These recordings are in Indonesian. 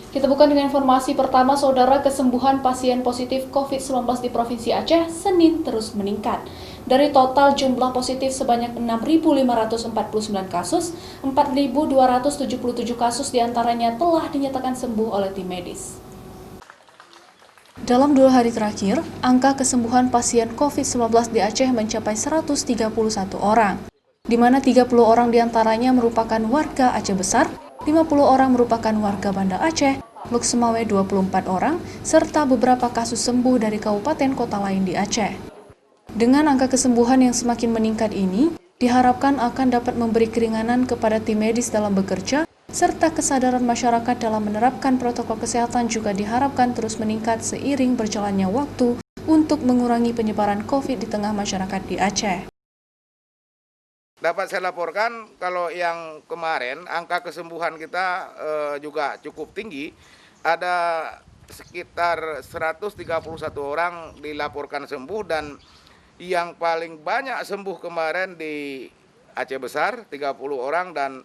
Kita buka dengan informasi pertama, Saudara. Kesembuhan pasien positif COVID-19 di Provinsi Aceh Senin terus meningkat. Dari total jumlah positif sebanyak 6.549 kasus, 4.277 kasus diantaranya telah dinyatakan sembuh oleh tim medis. Dalam 2 hari terakhir, angka kesembuhan pasien COVID-19 di Aceh mencapai 131 orang, di mana 30 orang diantaranya merupakan warga Aceh Besar, 50 orang merupakan warga Banda Aceh, Luk Semawe 24 orang, serta beberapa kasus sembuh dari kabupaten kota lain di Aceh. Dengan angka kesembuhan yang semakin meningkat ini, diharapkan akan dapat memberi keringanan kepada tim medis dalam bekerja, serta kesadaran masyarakat dalam menerapkan protokol kesehatan juga diharapkan terus meningkat seiring berjalannya waktu untuk mengurangi penyebaran COVID di tengah masyarakat di Aceh. Dapat saya laporkan kalau yang kemarin angka kesembuhan kita juga cukup tinggi. Ada sekitar 131 orang dilaporkan sembuh, dan yang paling banyak sembuh kemarin di Aceh Besar 30 orang, dan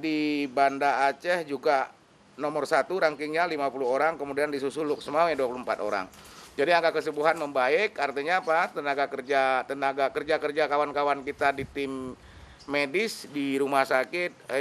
di Banda Aceh juga nomor 1 rankingnya 50 orang, kemudian disusul Luk Semawe 24 orang. Jadi angka kesembuhan membaik, artinya apa? Tenaga kerja kawan-kawan kita di tim medis di rumah sakit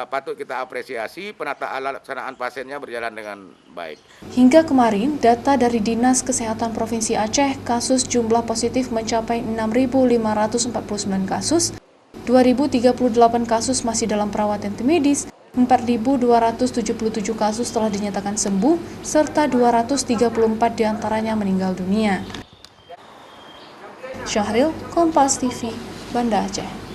patut kita apresiasi, penataan pelaksanaan pasiennya berjalan dengan baik. Hingga kemarin, data dari Dinas Kesehatan Provinsi Aceh, kasus jumlah positif mencapai 6.549 kasus, 2.038 kasus masih dalam perawatan tim medis, 4.277 kasus telah dinyatakan sembuh, serta 234 diantaranya meninggal dunia. Syahril, Kompas TV, Banda Aceh.